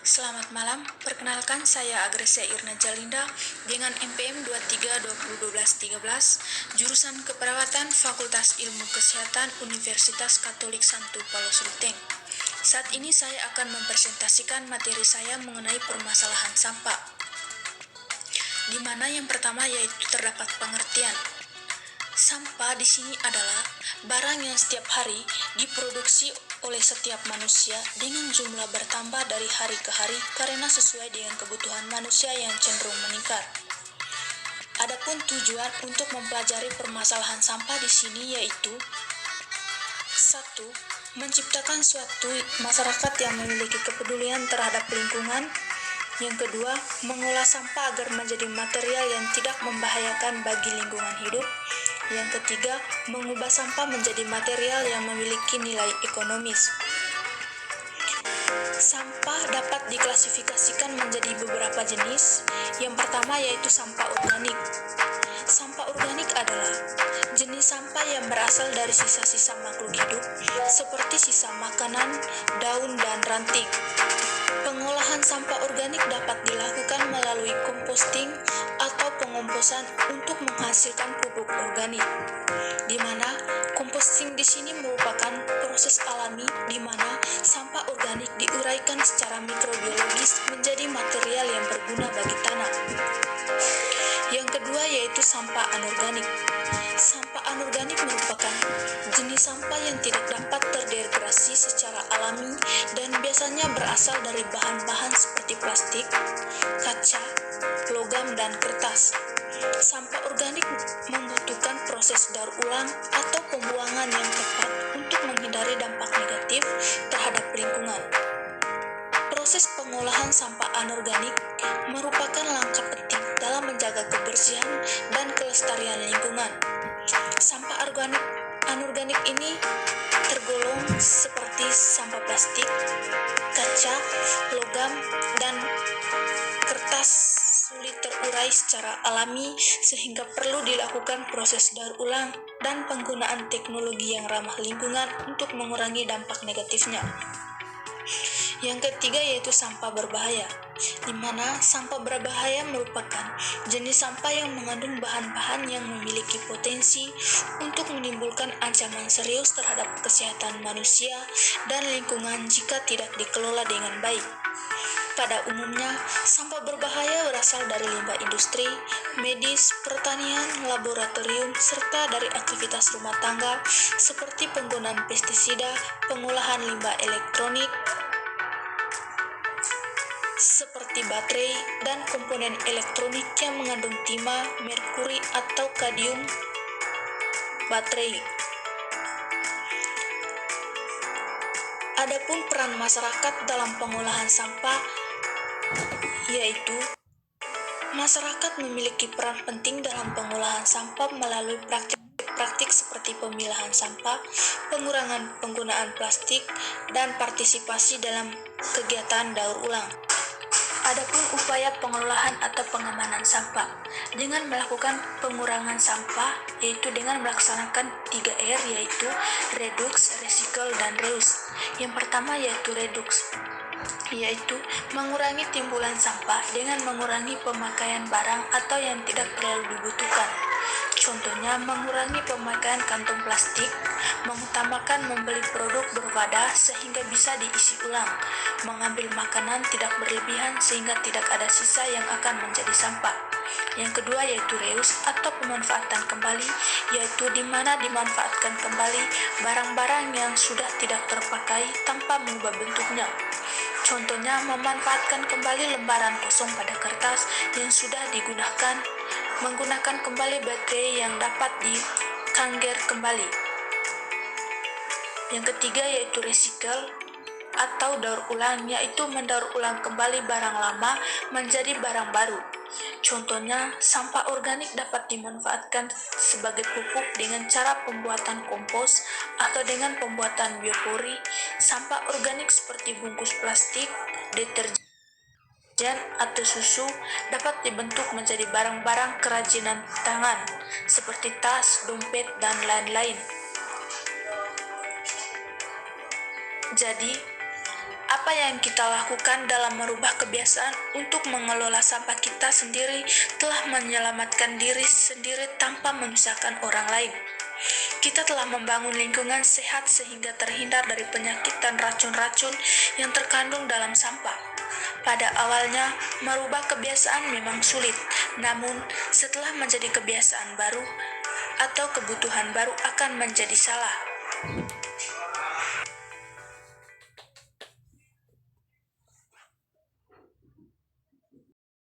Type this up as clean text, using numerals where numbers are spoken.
Selamat malam, perkenalkan saya Agresia Irna Jalinda dengan NPM 23 2012 13, jurusan Keperawatan Fakultas Ilmu Kesehatan Universitas Katolik Santo Paulus Ruteng. Saat ini saya akan mempresentasikan materi saya mengenai permasalahan sampah, di mana yang pertama yaitu terdapat pengertian. Sampah di sini adalah barang yang setiap hari diproduksi oleh setiap manusia dengan jumlah bertambah dari hari ke hari karena sesuai dengan kebutuhan manusia yang cenderung meningkat. Adapun tujuan untuk mempelajari permasalahan sampah di sini yaitu 1. Menciptakan suatu masyarakat yang memiliki kepedulian terhadap lingkungan. Yang kedua, mengolah sampah agar menjadi material yang tidak membahayakan bagi lingkungan hidup. Yang ketiga, mengubah sampah menjadi material yang memiliki nilai ekonomis. Sampah dapat diklasifikasikan menjadi beberapa jenis. Yang pertama yaitu sampah organik. Sampah organik adalah jenis sampah yang berasal dari sisa-sisa makhluk hidup, seperti sisa makanan, daun, dan ranting. Pengolahan sampah organik dapat dilakukan melalui komposting atau pengomposan untuk menghasilkan pupuk organik, di mana komposting di sini merupakan proses alami di mana sampah organik diuraikan secara mikrobiologis menjadi material yang berguna bagi tanah. Yang kedua yaitu sampah anorganik. Sampah anorganik merupakan jenis sampah yang tidak dapat terdegradasi secara alami dan biasanya berasal dari bahan-bahan seperti plastik, kaca, logam, dan kertas. Sampah organik membutuhkan proses daur ulang atau pembuangan yang tepat untuk menghindari dampak negatif terhadap lingkungan. Proses pengolahan sampah anorganik merupakan langkah penting dalam menjaga kebersihan dan kelestarian lingkungan. Sampah anorganik ini tergolong seperti sampah plastik, kaca, logam, dan kertas sulit terurai secara alami sehingga perlu dilakukan proses daur ulang dan penggunaan teknologi yang ramah lingkungan untuk mengurangi dampak negatifnya. Yang ketiga yaitu sampah berbahaya, di mana sampah berbahaya merupakan jenis sampah yang mengandung bahan-bahan yang memiliki potensi untuk menimbulkan ancaman serius terhadap kesehatan manusia dan lingkungan jika tidak dikelola dengan baik. Pada umumnya, sampah berbahaya berasal dari limbah industri, medis, pertanian, laboratorium, serta dari aktivitas rumah tangga seperti penggunaan pestisida, pengolahan limbah elektronik, seperti baterai dan komponen elektronik yang mengandung timah, merkuri, atau kadium baterai. Adapun peran masyarakat dalam pengolahan sampah yaitu masyarakat memiliki peran penting dalam pengolahan sampah melalui praktik seperti pemilahan sampah, pengurangan penggunaan plastik, dan partisipasi dalam kegiatan daur ulang. Adapun upaya pengelolaan atau pengamanan sampah dengan melakukan pengurangan sampah yaitu dengan melaksanakan 3R yaitu reduce, recycle, dan reuse. Yang pertama yaitu reduce, yaitu mengurangi timbulan sampah dengan mengurangi pemakaian barang atau yang tidak terlalu dibutuhkan. Contohnya mengurangi pemakaian kantong plastik, mengutamakan membeli produk berwadah sehingga bisa diisi ulang, mengambil makanan tidak berlebihan sehingga tidak ada sisa yang akan menjadi sampah. Yang kedua yaitu reuse atau pemanfaatan kembali, yaitu di mana dimanfaatkan kembali barang-barang yang sudah tidak terpakai tanpa mengubah bentuknya. Contohnya memanfaatkan kembali lembaran kosong pada kertas yang sudah digunakan, menggunakan kembali baterai yang dapat dikangger kembali. Yang ketiga yaitu recycle atau daur ulang, yaitu mendaur ulang kembali barang lama menjadi barang baru. Contohnya, sampah organik dapat dimanfaatkan sebagai pupuk dengan cara pembuatan kompos atau dengan pembuatan biopori. Sampah organik seperti bungkus plastik, deterjen, atau susu dapat dibentuk menjadi barang-barang kerajinan tangan seperti tas, dompet, dan lain-lain. Jadi, Apa yang kita lakukan dalam merubah kebiasaan untuk mengelola sampah kita sendiri telah menyelamatkan diri sendiri tanpa menyusahkan orang lain. Kita telah membangun lingkungan sehat sehingga terhindar dari penyakit dan racun-racun yang terkandung dalam sampah. Pada awalnya, merubah kebiasaan memang sulit, namun setelah menjadi kebiasaan baru atau kebutuhan baru akan menjadi salah.